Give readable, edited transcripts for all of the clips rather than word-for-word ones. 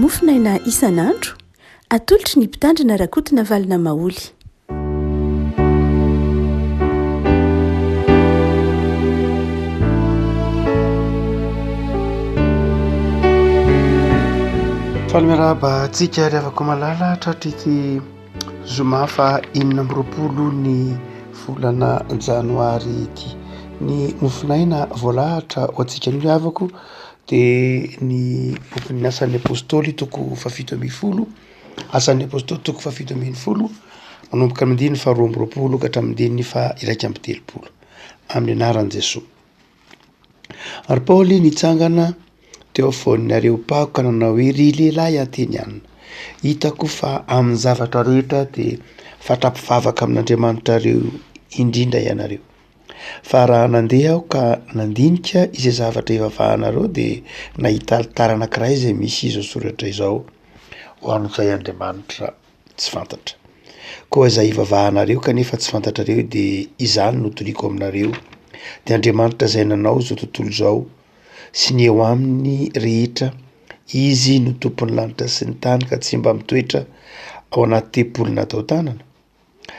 mofinaina isan'andro atolotry ny mpitandrina rakotina valina maoly. Falmeraba tsika ry avako malala tratrity zoma fa 20 ny volana janoary ity. Ny mofinaina voalahatra ho antsika ny havako dia ny bokin'ny asan'ny apôstôly toko 7:10, asan'ny apôstôly toko 7:10, manomboka amin'ny 2:20 ka hatramin'ny 1:30 amin'ny anaran'i Jesosy. Ary Paoly nitsangana teo afovoan'ny Areopako ka nanao hoe: ry lehilahy ateniana, hitako fa amin'ny zavatra rehetra dia fatrampivavaka amin'Andriamanitra reo indrindra ianareo. Fa raha nandeha aho ka nandinika izay zavatra ivavahanareo dia nahita alitara anankiray izay misy izao soratra izao: ho an'izay Andriamanitra tsy fantatra. Koa izay ivavahanareo kanefa tsy fantatrareo dia izany notoriako aminareo, dia Andriamanitra izay nanao izao tontolo izao sy ny eo aminy rehetra, izy no tompon'ny lanitra sy ny tany ka tsy mba mitoetra ao anaty tempony natao tanana,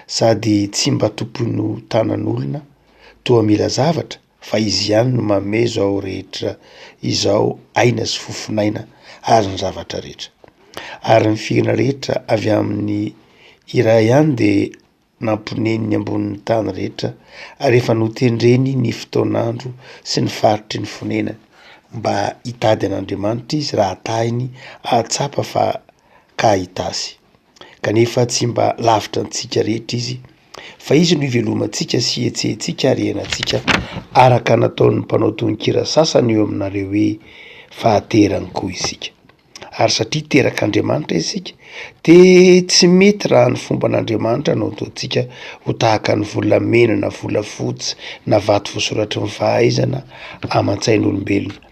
sady tsy mba tompon'ny tanan'olona toa mila zavatra, fa izy ihany no manome izao rehetra izao aina sy fofinaina ary ny zavatra rehetra. Ary ny fiaina rehetra avy amin'ny iray ihany dia namponeny ny ambonin'ny tany rehetra rehefa notendreny ny fotoan'andro sy ny faritry ny fonenany, mba hitady an'Andriamanitra izy raha tahiny ahatsapa fa ka hitasy. Kanefa tsy mba lavitra antsika rehetra izy, fa izy no ivelomantsika sy hietsehantsika ary ihainantsika araka nataon'ny mpanao tononkira sasany eo aminareo hoe: fahaterany koa isika. Ary satria terak'Andriamanitra isika dia tsy mety raha ny fomban'Andriamanitra no ataontsika ho tahaka ny volamena na volafotsy na vato voasoratra ny fahaizana aman-tsain'olombelona.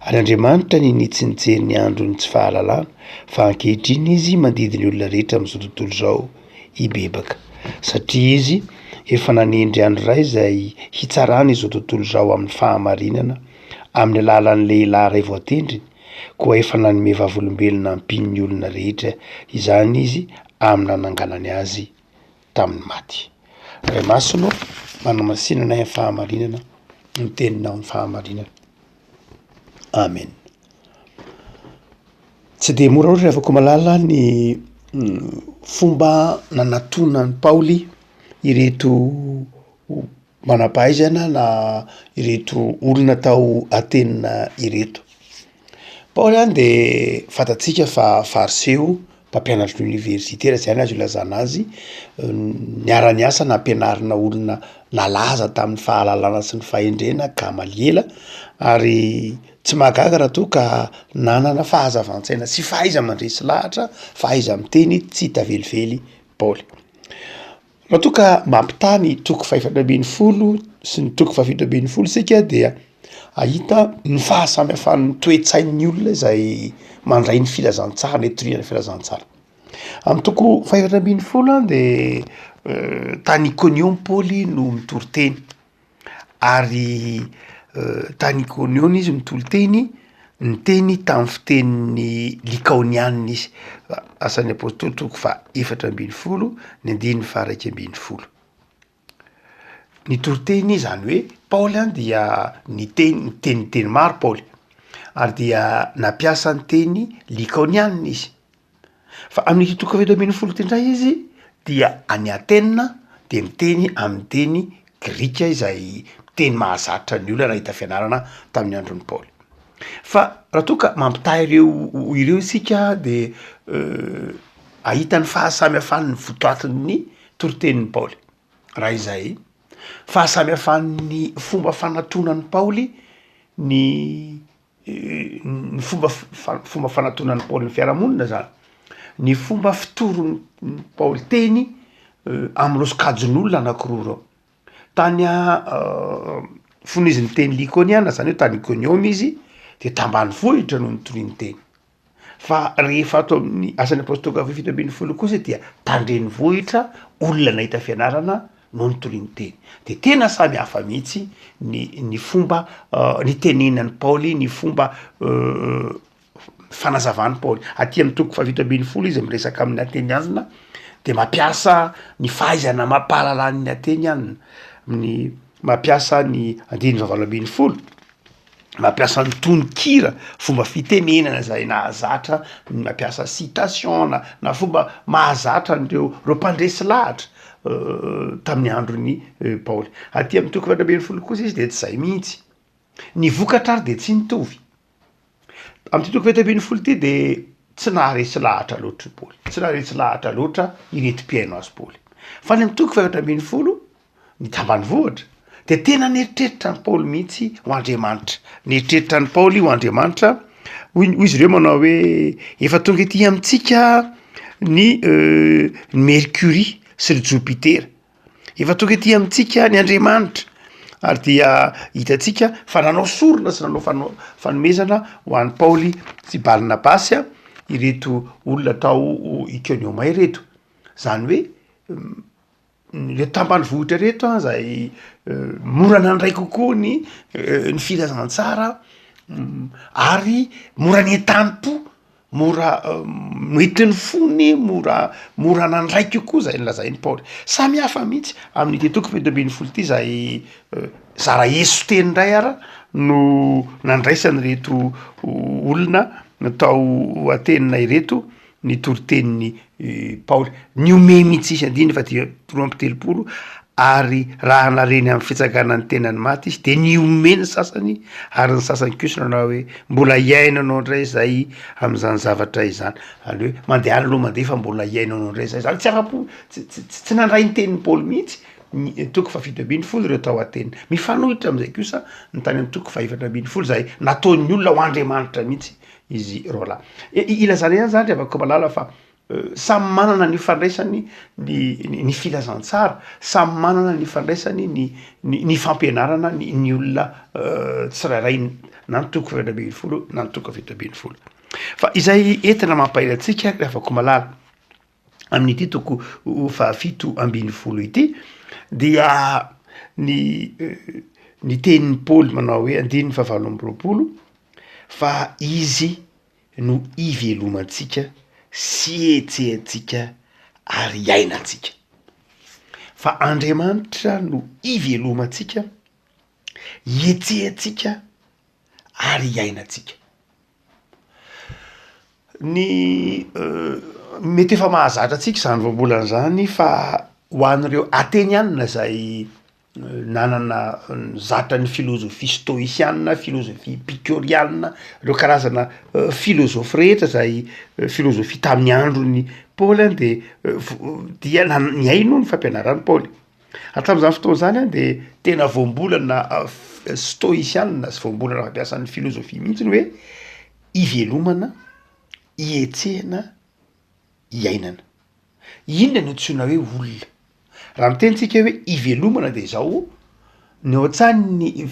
Ary Andriamanitra ny nitsinjery ny andro ny tsy fahalalana, fa ankehitriny izy mandidi ny olona rehetra amin'izao tontolo izao hibebaka, satria izy efa nanendry andro iray izay hitsarana izao tontolo izao amin'ny fahamarinana amin'ny alalan'ny lehilahy iray voatendriny, koa efa nanome vavolombelona ampin'ny olona rehetra izany izy amin'ny nananganany azy tamin'ny maty. Ray masino manamasinana ny fahamarinana, ny teninao ny fahamarinana. Amen. Tsy dia mora loatra afaka malala ny fomba nanantonan'ny Paoly ireto manampahaizana na ireto olona tao Atenina ireto. Paoly any dia fantatsika fa fariseo, mpampianatra l'université raha izany azo ilazana azy, niara-ny asa nampianarina olona nalaza tamin'ny fahalalana sy ny fahendrena Gamaliela, ary tsy mahagaga raha toa ka nanana fahazavan-tsaina sy fahaiza mandresy lahatra, fahaiza miteny tsy hita velively Paoly. Raha toa ka mampitany toko 410 sy ny toko 710 isika dia ahita ny fahasamihafan'ny toe-tsain'ny olona izay mandray ny filazantsara, ny itorian'ny filazantsara. Amin'ny toko 410 dia tany Iconium Paoly no mitory-teny, ary tany Iconium izy mitolo teny, ny teny tamin'ny fitenin'ny Likaonianina izy, asan'ny apôstôly toko 4:20, ny 2:20. Nitory-teny izany hoe Paoly any dia niteny maro Paoly, ary dia nampiasa ny teny Likaonianina izy. Fa amin'ny toko 7:20 tendray izy dia any Atenina dia miteny amin'ny teny Grika izay teny mahazatra ny olona raha hita fianarana tamin'ny andron'ny Paoly. Fa raha toa ka mampitahy ireo isika dia ahita ny fahasamihafan'ny votoatin'ny tory-tenin'ny Paoly. Raha izay fahasamihafan'ny fomba fanantonan'ny Paoly ny fomba fanantonan'ny Paoly ny fiarahamonina zany, ny fomba fitoron'ny Paoly teny amin'ny sokajin'olona anankiroa reo. Tany foniziny teny Likaoniana, zany hoe tany Iconium izy, dia tambanivohitra no nitoriany teny. Fa rehefa ato amin'ny asan'ny apôstôly 7:20 kosa dia tandrenivohitra olona nahita fianarana no nitoriany teny. Dia tena samy hafa mihitsy ny fomba nitenenan'ny Paoly, ny fomba fanazavany paoly aty amin'ny toko fafitoambin'ny folo izy miresaka amin'ny atenianina de mampiasa ny fahaizana mampahalalan'ny atenianina ny mampiasa ny andiny vavalo ambin'ny folo mampiasa ny tonon-kira fomba fitenenana zay nahazatra mampiasa citation na fomba mahazatra nreo mpandresy lahatra tamin'ny androny paoly aty amin'ny toko fafitoambin'ny folo kosa izy de tsy zay mihitsy ny vokatra ary de tsy nitovy am'ty toko fahitoambin'ny folo ty de tsy naharesy lahatra loatra paoly tsy naharesy lahatra loatra iretim-piaino azy paoly fa ny am'toko fahitoambin'ny folo ny tambany vohatra de tena nieritreritra ny paoly mihitsy ho Andriamanitra nieritreritra ny paoly ho Andriamanitra hoy izy ireo manao hoe efa tonga ety amintsika ny Mercury sy ry Jupitera efa tonga ety amintsika ny Andriamanitra ary dia hitatsika fa nanao sorona sy nanao fanomezana ho an'ny paoly sy Barnabasy ireto olona tao Iconium ireto zany hoe reto tambany vohitra reto zay mora nandray kokoa ny filazantsara ary mora nientanimpo mora noetin'ny fony mora nandray kokoa zay nylazainy paoly samy hafa mihitsy amin'ny toko fahitoambin'ny folo ty zay zara eso teny ndray ara no nandraisany reto olona natao atenina ireto ny toritenin'ny paoly ny ome mihitsy isy andiny fa dia roa amby telopolo ary raha nareny amin'ny fitsakana ny tenany maty izy de ny omeny sasany ary ny sasany kosona na hoe mbola iainanao ndray zay am'izany zavatra izany any hoe mandeha any aloha mandeha fa mbola iainanao ndray zay zany tsy afa-po tsy nandray ny tenin'ny paoly mihitsy ny toko fafitoambin'ny folo ireo tao atena mifanohitra am'izay kosa ny tany amin'ny toko faefatra ambin'ny folo zay nataon'ny olona ho Andriamanitra mihitsy izy roalahy ilazana ihany zany afaka malala fa samy manana ny fandraisany ny filazantsara samy manana ny fandraisany ny fampianarana ny olona tsirairay na ny toko fafitra ambin'ny folo na ny toko fafitra ambin'ny folo fa izay entina mampahilatsika afaka malala amin'ity toko fafito ambin'ny folo ity dia ny tenin'ny paoly manao hoe andiny favalo amby roapolo fa izy no ivelomantsika sy etsehantsika ary iainantsika fa Andriamanitra no ivelomantsika etsehantsika ary iainantsika ny mety efa mahazatra atsika zany voambolan'zany fa ho an'ireo atenianina zay nanana zatra ny filozofia stoisianina filozofia picorianina reo karazana filozofy rehetra zay filozofia tamin'ny androny paoly any de dia ny aino ny fampianarany paoly hatramin'izany fotoana zany de tena voambolana stoisianina sy voambolana fampiasan'ny filozofia mihitsy ny hoe ivelomana ietsehana iainana inona no tsoina hoe olona raha mitentsika hoe ivelomana de zao ny ohatsany ny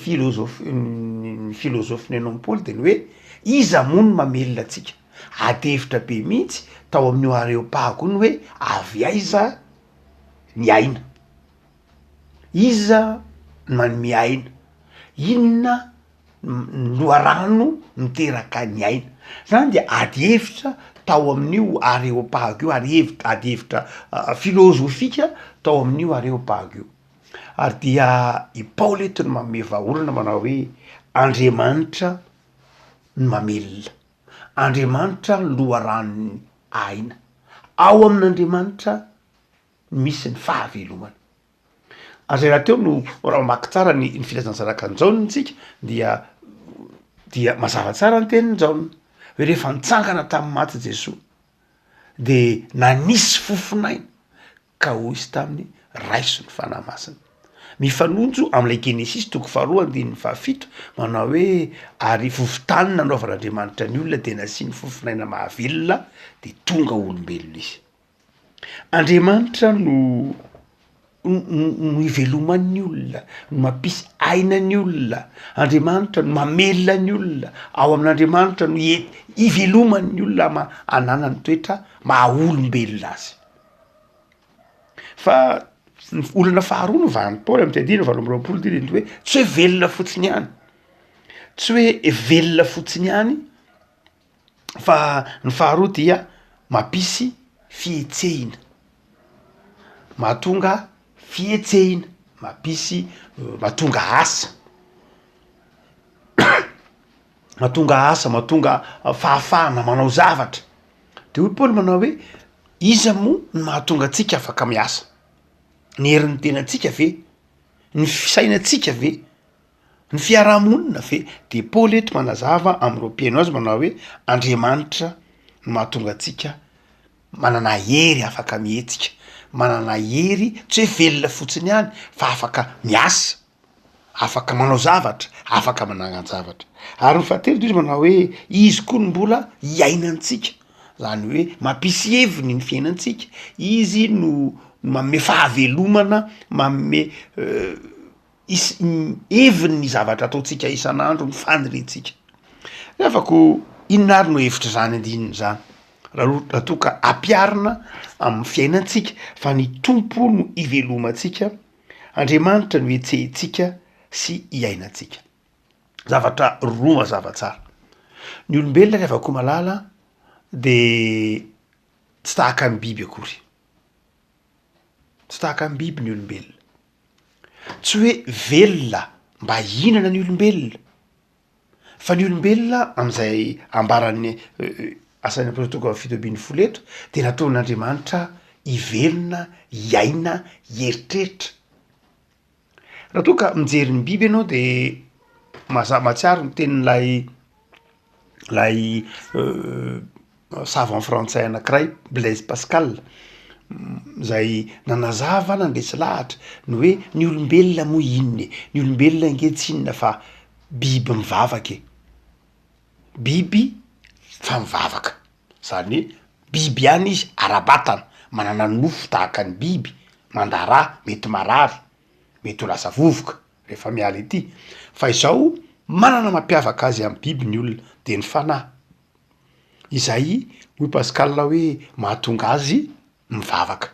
filozofy ny anao paoly de ny hoe iza mono mamelona atsika adevitra be mihitsy tao amin'ny areopago ny hoe avy aiza ny aina iza manome aina inona loharano miteraka ny aina zany de ady hevitra tao amin'io areopago io ady hevitra filozofika tao amin'io areopago io ary dia i paoly eto ny manome vahaolana manao hoe Andriamanitra ny mamelona Andriamanitra ny loharanony aina ao amin'Andriamanitra misy ny fahavelomana ary zay raha teo no raha mamaky tsara ny filazantsaraka ny Jaona tsika dia mazava tsara ny tenin'ny Jaona hoe rehefa nitsangana tamin'ny maty Jesoa de nanisy fofinaina ka hoisy tamin'ny raiso ny fanahy masina mifanonjo am'ilay Genesis toko faharoa andininy fahafito manao hoe ary fofotany nanaovan'Andriamanitra ny olona de nasiany fofinaina mahavelona de tonga olombelona izy Andriamanitra no iveloman'ny olona no mampisy ainan'ny olona Andriamanitra no mamelona ny olona ao amin'Andriamanitra no iveloman'ny olona anana ny toetra mahaolombelona azy fa olona faharoa no vahany paoly amin'ny tadiny valo amby roapolo ty hoe tsy hoe velona fotsiny ihany tsy hoe velona fotsiny ihany fa ny faharoa dia mampisy fietsehina, mahatonga fietsehina, mampisy mahatonga asa mahatonga asa, mahatonga fahafahana manao zavatra. De hoy Paoly manao hoe iza moa ny mahatonga atsika afaka miasa? Ny herin'ny tenantsika ve? Ny fisainantsika ve? Ny fiarahamonina ve? De Paoly eto manazava am'ireo mpiaino azy manao hoe Andriamanitra no mahatonga atsika manana hery afaka mihetsika, manana hery tsy hoe velona fotsiny ihany fa afaka miasa, afaka manao zavatra, afaka managnan-javatra. Ary ny fahatelo de izy manao hoe izy koa no mbola iainantsika, zany hoe mampisy heviny ny fiainantsika, izy no manome fahavelomana, manome heviny ny zavatra ataontsika isan'andro, ny fanirintsika. Afako inona ary no hevitra zany andininy zany raha toa ka ampiarina amin'ny fiainantsika fa ny tompo no ivelomantsika, Andriamanitra no etsehintsika sy iainantsika. Zavatra roa mazava tsara. Ny olombelona rehefa koa malala de tsy tahaka ny biby akory, tsy tahaka ny biby ny olombelona. Tsy hoe velona mba hihinana ny olombelona, fa ny olombelona am'izay ambaran'ny asan'ny apôstôly fitobin'ny folo eto de nataon'Andriamanitra ivelona, iaina, hieritreritra. Raha toa ka mijery ny biby ianao de mahatsiaro ny tenin'lay savant frantsay anankiray Blaise Pascal zay nanazava nandresy lahatra ny hoe ny olombelona moa inona, ny olombelona ange tsy inona fa biby mivavaka e, biby fa mivavaka, zany hoe biby ihany izy ara-batana, manana nofo tahaka ny biby, mandarà, mety marary, mety ho lasa vovoka rehefa miala ety. Fa izao manana mampiavaka azy amin'ny biby ny olona de ny fanahy. Izay hoy Pascal hoe mahatonga azy mivavaka.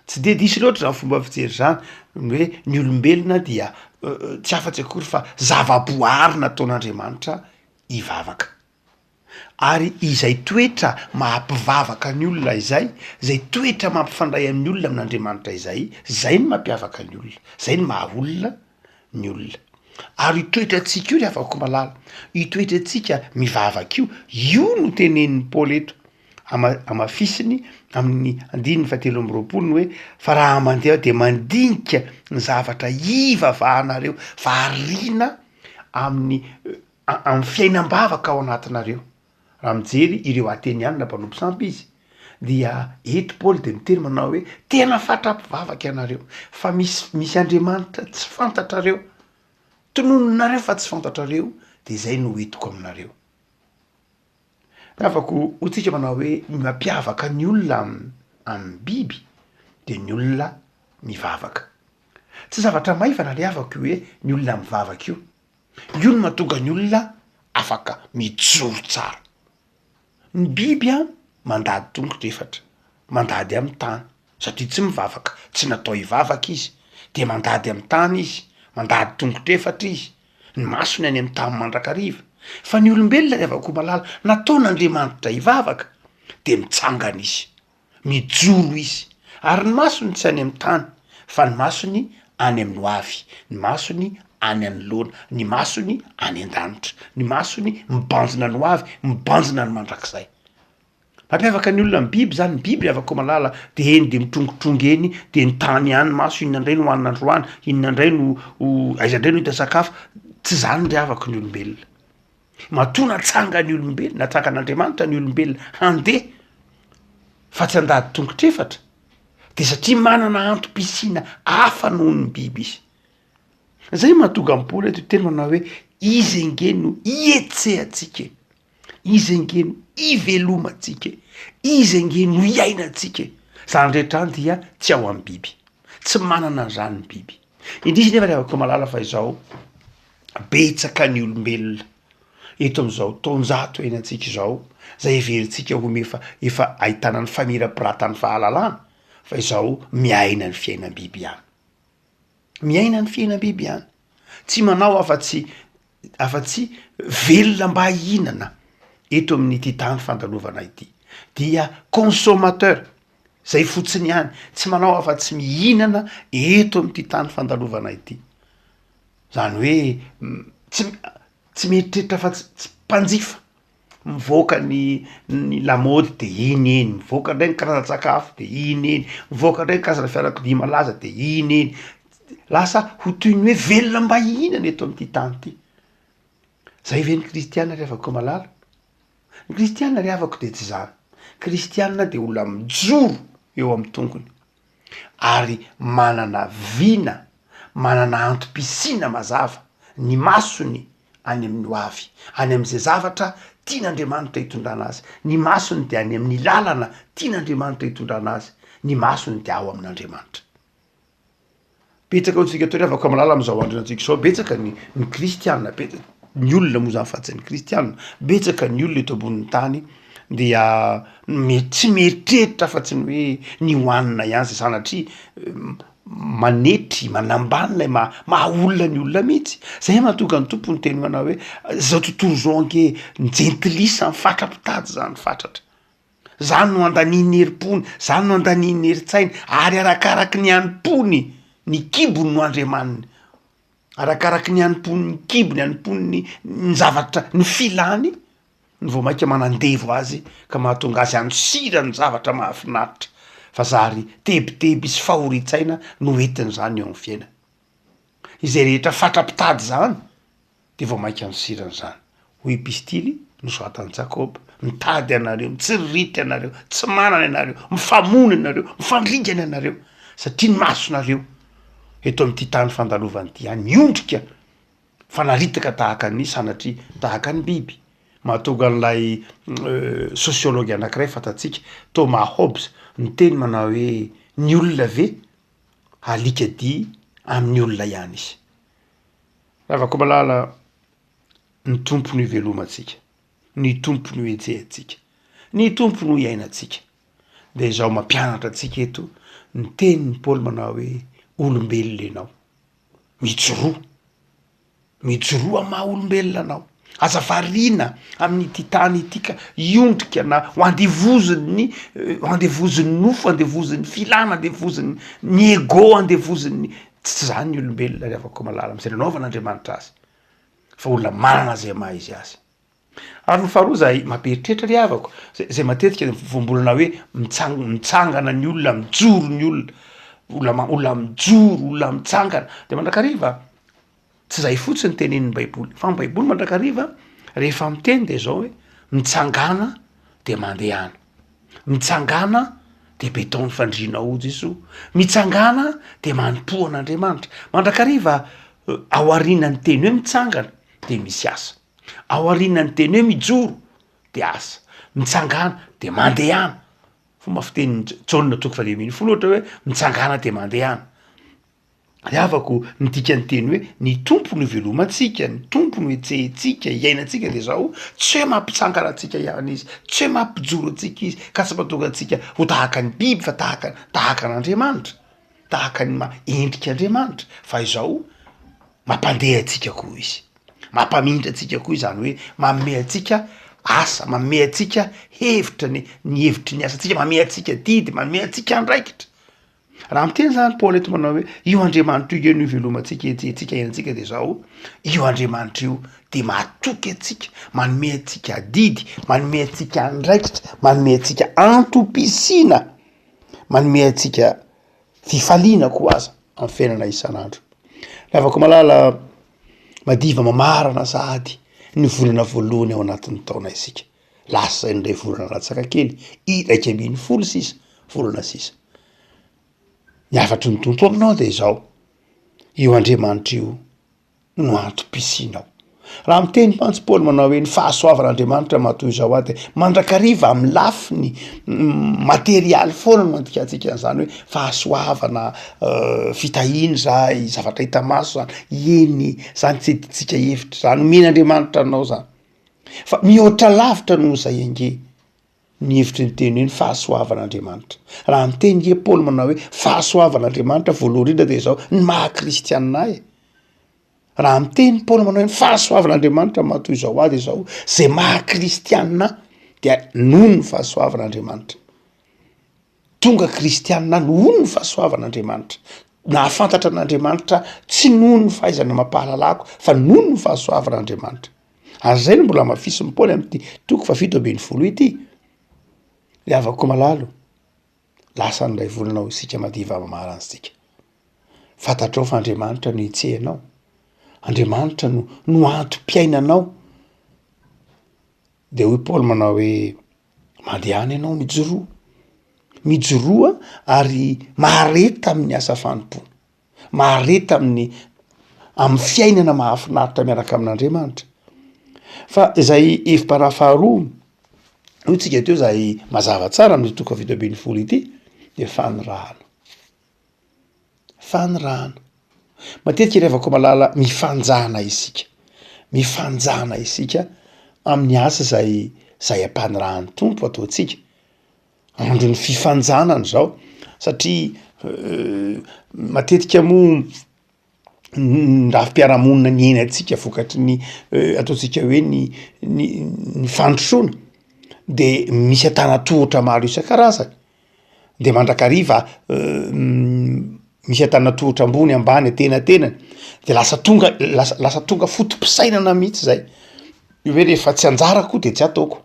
Tsy de disy loatra zany fomba fijery zany hoe ny olombelona dia tsy afa-tsy akory fa zavaboary nataon'Andriamanitra hivavaka. Ary izay toetra mahampivavaka ny olona izay toetra mampifandray amin'ny olona amin'Andriamanitra zay ny mampiavaka ny olona, zay ny maha olona ny olona. Ary toetrantsika io rehefa koa malala, io toetrantsika mivavaka io no tenenin'ny Paoly eto amafisiny amin'ny 1:7 hoe fa raha mandeha de mandinika ny zavatra ivavahanareo variana amin'ny fiainam-bavaka ao anatinareo. Raha mijery ireo ateniana mpanompo sampy izy dia eto Paoly de miteny manao hoe tena fatrampivavaka ianareo fa misy Andriamanitra tsy fantatrareo, tonononareo fa tsy fantatrareo, de zay no entiko aminareo. Afako hotsika manao hoe mampiavaka ny olona amin'ny biby de ny olona mivavaka. Tsy zavatra maivana le avako hoe ny olona mivavaka io no mahatonga ny olona afaka mijoro tsara. Ny biby mandady tongotra efatra, mandady amin'ny tany satria tsy mivavaka, tsy natao hivavaka izy, de mandady amin'ny tany izy, mandady tongotra efatra izy, ny masony any amin'ny tany mandrakariva. Fa ny olombelona rehefa koa malala nataon'Andriamanitra hivavaka de mitsangana izy, mijoro izy, ary ny masony tsy any amin'ny tany fa ny masony any amin'ny hoavy, ny masony any anoloana, ny masony any an-danitra, ny masony mibanjina ny hoavy, mibanjina ny mandrakizay. Mampiavaka ny olona ny biby zany, ny biby rehefa koa malala de eny de mitrongotronga eny de ny tany any maso, inona indray no hoanina androany, inona indray no aiza indray no hita sakafo. Tsy zany ndray avaka ny olombelona. Matoa natsanga ny olombelona, natsangan'Andriamanitra ny olombelona handeha fa tsy handady tongotra efatra de satria manana antom-pisiana hafa noho ny biby izy. Zay mahatonga amin'ny Paoly eto teny manao hoe izy ange no ietsehatsika, izy ange no ivelomantsika, izy ange no iainantsika. Zany rehetra any dia tsy ao amin'ny biby, tsy manana an'izany ny biby. Indrisy nefa rehefa koa malala fa izao betsaka ny olombelona eto am'izao taonjato iainantsika izao, zay heverintsika ho efa ahitana ny famirapiratany fahalalana, fa izao miaina ny fiainam-biby ihany, miaina ny fiainam-biby ihany, tsy manao afa-tsy velona mba hihinana, eto amin'n'ity tany fandalovana ity dia consommateur zay fotsiny ihany tsy manao afa-tsy mihinana eto amin'ity tany fandalovana ity zany hoe tsy meritreritra fa tsy mpanjifa mivoaka ny lamody de iny eny mivoaka ndray ny karazan-tsakafo de iny eny mivoaka ndray ny karazana fiarakodia malaza de iny eny lasa ho toy ny hoe velona mba hihinana eto amin'ity tany ity zay ve ny kristianina riavako ko malala ny kristianina riavako de tsy zany kristianina de olona mijoro eo amin'ny tongony ary manana vina manana antom-pisina mazava ny masony any amin'ny hoavy any am'izay zavatra tian'Andriamanitra hitondrana azy ny masony de any amin'ny lalana tian'Andriamanitra hitondrana azy ny masony de ao amin'Andriamanitra betsaka otsika to riavako malala am'izao andronantsika zao betsaka ny kristianina ny olona moa zany fatsy ny kristianina betsaka ny olona eto ambonin'ny tany dia tsy meritreritra fa tsy ny hoe ny hoanina ihany zay sanatria manetry manambanilay maha olona ny olona mihitsy zay mahatonga ny tompony teny manao hoe zao tontolo zao anke ny jentilisa ny fatrapitady zany fatratra zany no andaniany herim-pony zany no andaniany herin-tsainy ary arakaraky ny anim-pony ny kibony no andriamaniny arakaraky ny anim-pony ny kibony anim-pony ny zavatra ny filany ny vao mainka manandevo azy ka mahatonga azy ansira ny zavatra mahafinaritra fa zary tebiteby sy fahoritsaina no entiny zany eo amin'ny fiaina izay rehetra fatrapitady zany de vao mainka ansirany zany ho epistily nosoatan'i Jakoba mitady anareo mitsiririty anareo tsy manana anareo mifamony anareo mifandringana anareo satria ny masonareo eto amin'ity tany fandalovany ity any miondrika fanaritaka tahaka ny sanatria tahaka ny biby mahatonga an'ilay sociologue anankiray fatatsika Thomas Hobbes ny teny manao hoe ny olona ve alikady amin'ny olona ihany izy ravako malala ny tompony ivelomantsika ny tompony ho ejehantsika ny tompony ho iainantsika de izao mampianatra atsika eto ny tenyny Paoly manao hoe olombelona ianao mijoroa maha olombelona anao aza varina amin'ity tany itika iondrika na ho andevoziny nofo andevoziny filana andevoziny ny ego andevoziny tsy zany ny olombelona riavako malala am'zay nanaovan'Andriamanitra azy fa olona manana zay maha izy azy ary no faharoa zay mamperitreritra riavako zay matetika voambolana hoe mitsangana ny olona mijoro ny olona mijoro olona mitsangana de mandrakariva tsy zay fotsiny tenenin'ny baiboly fa ny baiboly mandrakariva rehefa miteny de zao hoe mitsangana de mandehana mitsangana de beton ny fandrina ojo iso mitsangana de manompo an'Andriamanitra mandrakariva ao aorianany teny hoe mitsangana de misy asa ao aorianany teny hoe mijoro de asa mitsangana de mandehana fomba fiteny Jaona toko 1:10 ohatra hoe mitsangana de mandehana riavako ny dikany teny hoe ny tompony ivelomantsika ny tompony hoejehentsika iainantsika de zao tsy hoe mampitsangana atsika ihany izy tsy hoe mampijoro atsika izy ka tsy mahatonga atsika ho tahaka ny biby fa tahaka n'Andriamanitra tahaka ny endrika Andriamanitra fa izao mampandeha atsika koa izy mampamindra atsika koa izany hoe manome atsika asa manome atsika hevitra ny hevitry ny asa atsika manome atsika didy manome atsika andraikitra raha miteny zany Paoly eto manao hoe io Andriamanitra io no ivelomantsika ejentsika iainantsika de zao io Andriamanitra io de mahatoky atsika manome atsika didy manome atsika andraikitra manome atsika antom-pisina manome atsika fifaliana koa aza amin'ny fiainana isan'andro ravako malala madiva mamarana sady ny volana voalohany ao anatin'ny taona isika lasa indray volana latsaka kely 1 volana sisa niafatry ny tompo aminao de zao io Andriamanitra io no antom-pisinao raha miteny pantsy Paoly manao hoe ny fahasoavan'Andriamanitra mahatoy zao ahy de mandrakariva amin'ny lafiny materialy foana no mandikatsika an'izany hoe fahasoavana fitahiny zay zavatra hita maso zany eny zany tsy editsika hevitra zany omen'Andriamanitra anao zany fa mihoatra lavitra noho zay ange ny hevitry ny teny hoe ny fahasoavan'Andriamanitra raha miteny ge Paoly manao hoe fahasoavan'Andriamanitra voalohany indrindra de zao ny maha kristianina raha miteny paoly manao hoe ny fahasoavan'andriamanitra matoy izao ady zao zay maha kristianina dia noho ny fahasoavan'andriamanitra. Tonga kristianina noho ny fahasoavan'andriamanitra, nahafantatra an'andriamanitra tsy noho ny fahaizana mampahalalako fa noho ny fahasoavan'andriamanitra. Ary zay no mbola mafisy ny paoly am'ty toko fa 7:20 ity. Le avako malalo lasa n'ilay volanao isika madiva mamarantsika. Fantatrao fa Andriamanitra no itsehanao. Andriamanitra no antom-piainanao. De hoy Paoly manao hoe mandehany ianao mijoroa ary mahareta amin'ny asa fanompona, mahareta amin'ny fiainana mahafinaritra miaraka amin'Andriamanitra. Fa zay evim-para faharoa hoy tsika teo zay mazava tsara amin'ny toko 7:20 ity de fanirahana. Matetika revako malala mifanjana isika amin'ny asa zay ampanirahan'ny tompo ataotsika. Andro ny fifanjanana zao satria matetika moa ndafim-piarahamonina ny aitsika vokatry ny ataotsika hoe ny fandrosoana de misy atanatohatra maro isan-karazany de mandrakariva misy atanatohatra ambony ambany atenatenany de lasa tonga fotom-pisainana mihitsy zay hoe rehefa tsy anjarako de tsy ataoko.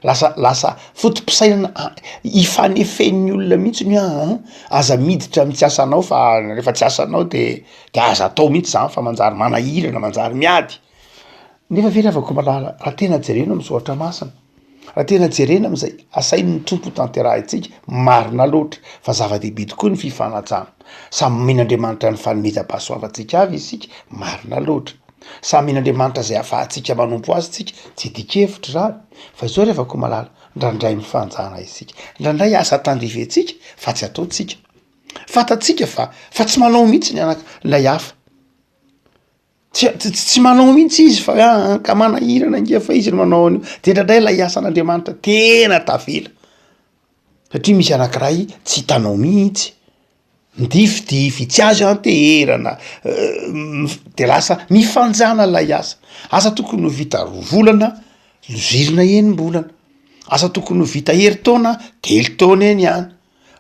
Lasa fotom-pisainana ifanefen'ny olona mihitsy ny aza miditra amin'ny tsy asanao fa rehefa tsy asanao de aza atao mihitsy zany fa manjary manahirana manjary miady. Nefa ve ravako malala raha tena jerena am'zoatra masina, raha tena jerena am'izay asain'ny tompo tanterahantsika marina loatra fa zava-dehibe tokoa ny fifanajana. Samy min'Andriamanitra ny fanomezam-pahasoavantsika avy isika marina loatra. Samy min'Andriamanitra zay ahafahantsika manompo azy tsika tsy dikevitra zany. Fa izao revako malala ndraindray mifanjana isika, ndraindray asa tandrifetsika fa tsy ataotsika. Fatatsika fa tsy manao mihitsy lay hafa. Tsy manao mihitsy izy fa ka manahirana ngia fa izy no manao an'io. De ndraindray lay asan'Andriamanitra tena tavela. Satria misy anankiray tsy hitanao mihitsy. Ndifidify tsy azo anteherana de lasa mifanjana lay asa tokony ho vita volana zirina enim-bolana, asa tokony ho vita herintaona telontaona eny ihany,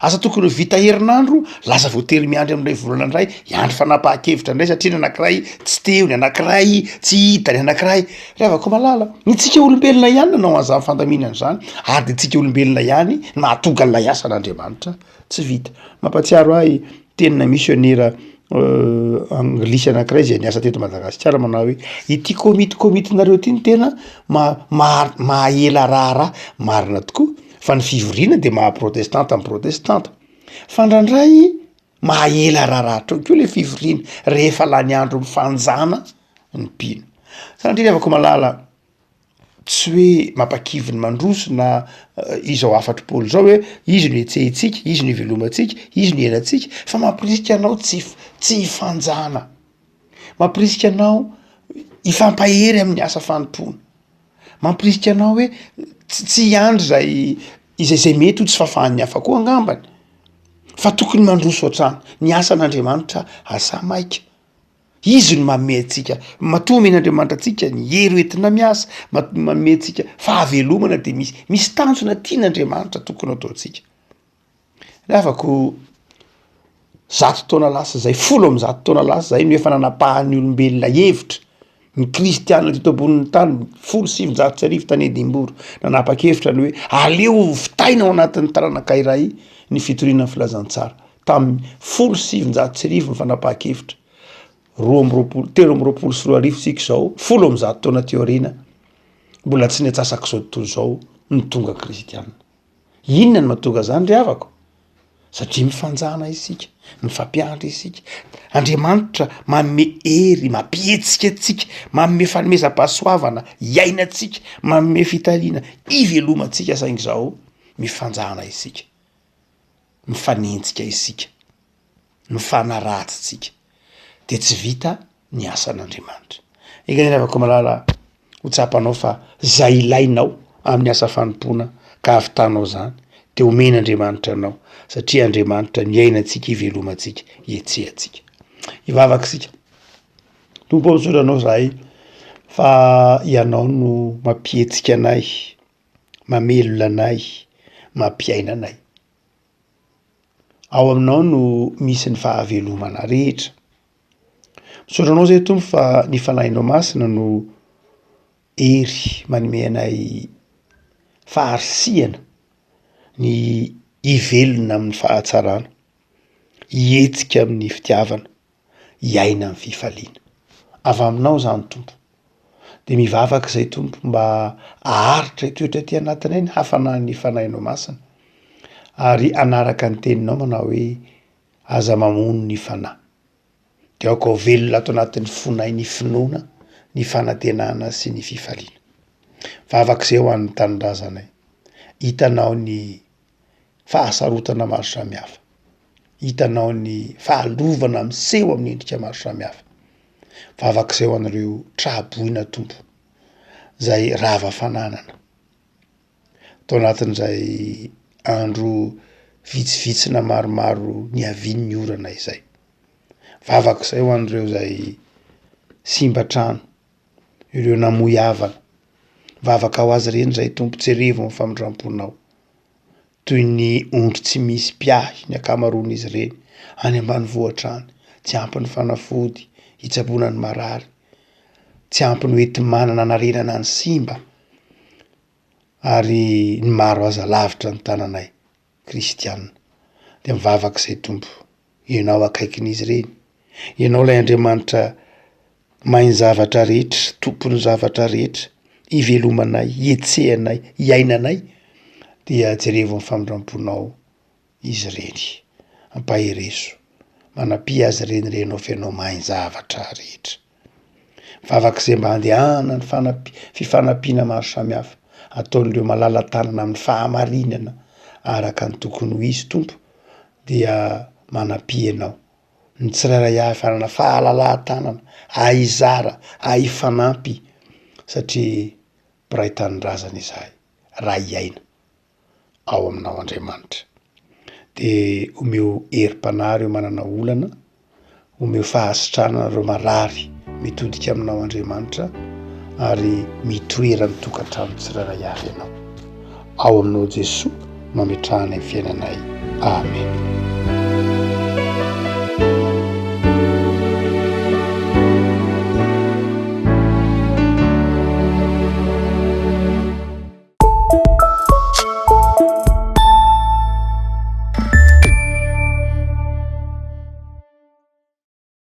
asa tokony ho vita herinandro lasa voatery miandry amin'ilay volana indray iandry fanapa-kevitra indray satria ny anankiray tsy teo, ny anankiray tsy hita, ny anankiray revako malala ny tsika olombelona ihany nanao an'izany fandaminana zany ary de tsika olombelona ihany mahatonga an'ilay asan'Andriamanitra tsy vita. Mampatsiaro ahy tenina misionera anglisy anankiray zay niasa teto Madagasikara manao hoe ity komitikomiti-nareo ty ny tena mahahela raharaha marina tokoa fa ny fivoriana de maha-protestanta amin'ny protestanta fa ndraindray mahahela raharaha koa le fivoriana rehefa lany andro mifanjana ny mpino. Satria avako malala tsy hoe mampakivy ny mandroso na izao afatry Paoly zao hoe izy no etsehitsika, izy no ivelomantsika, izy no henantsika fa mampirisika anao tsy hifanjana, mampirisika anao hifampahery amin'ny asa fanompona, mampirisika anao hoe tsy hiandry izay mety ho tsy fahafahan'ny hafa koa angambany fa tokony mandroso hatrany ny asan'Andriamanitra asa maika. Izy no manome antsika, matoa men'Andriamanitra antsika ny hery entina miasa, manome antsika fahavelomana de misy tanjona tian'Andriamanitra tokony ataontsika. Afako 100 taona lasa zay, 100 taona lasa zay no efa nanapahan'ny olombelona hevitra ny kristianina teto ambonin'ny tany 700 tany Edimbourg nanapa-kevitra ny hoe aleo fitaina ao anatin'ny taranaka iray ny fitoriana ny filazantsara tamin'ny 700 ny fanapa-kevitra. 320 sika zao 100 taona teorina mbola tsy netsasako zao tontolo zao ny tonga kristianina. Inona ny mahatonga zany ry havako? Satria mifanjana isika, mifampiandry isika. Andriamanitra manome hery, mampihetsika atsika, manome fanomezam-pahasoavana iainantsika, manome fitaliana ivelomantsika saingy zao mifanjana isika, mifanenjika isika, mifanaratsitsika de tsy vita ny asan'Andriamanitra. Ekanena avako malala ho tsapanao fa zay ilainao amin'ny asa fanompona ka havitanao zany de omen'Andriamanitra anao satria Andriamanitra miainantsika ivelomantsika ietsehantsika. Ivavaka sika tompo misaotranao zahay fa ianao no mampietsika anay, mamelona anay, mampiaina anay. Ao aminao no misy ny fahavelomana rehetra. Misaotranao zay tompo fa ny fanahinao masina no ery manome anay faharisiana ny ivelona amin'ny fahatsarana, hietsika amin'ny fitiavana, hiaina amin'ny fifaliana. Avy aminao zany tompo. De mivavaka zay tompo mba aharitra toetra ty anatiny ny hafanan'ny fanahinao masina ary anaraka ny teninao manao hoe aza mamono ny fanahy. De aoko ao velona ato anatin'ny fonay ny finoana, ny fanantenana sy ny fifaliana. Vavaka zay ho an'ny tanindrazanay. Hitanao ny fahasarotana maro samihafa. Hitanao ny fahalovana miseho amin'ny endrika maro samihafa. Vavaka zay ho an'ireo trahaboina tompo, zay rava fananana. Tao anatin'izay andro vitsivitsina maromaro niaviany ny orana izay. Vavaka zay ho an'ireo zay simba trano, ireo namoy havana. Vavaka ho azy reny zay tompo jerevo amin'ny famindramponao. Toy ny ondry tsy misy mpiahy ny akamaroan'izy reny any ambanivohitra any, tsy ampy ny fanafody, hitsaboana ny marary, tsy ampy ny hoeti manana narenana ny simba, ary ny maro aza lavitra ny tananay kristianina. De mivavaka zay tompo, ianao akaikin'izy reny, ianao lay Andriamanitra mahay ny zavatra rehetra, tompony zavatra rehetra, ivelomanay, hietsehanay, hiainanay, dia jerevo amin'ny famindramponao izy reny, ampaherezo, manapia azy reny renao fianao mahay ny zavatra rehetra. Vavaka zay mba handehanany fifanampiana maro samihafa, ataon'ireo malala tanana amin'ny fahamarinana araka ny tokony ho izy tompo, dia manapia anao ny tsirairay avy fanana fahalala-tanana, ahizara, ahifanampy, satria mpiray tanindrazana izahay, raha hiaina ao aminao Andriamanitra. De omeo herim-panahy ireo manana olana, omeo fahasitrana ireo marary mitodika aminao Andriamanitra, ary mitoera ny tokantrano tsirairay avy ianao. Ao aminao Jesoa mametrahana ny fiainanay. Amen.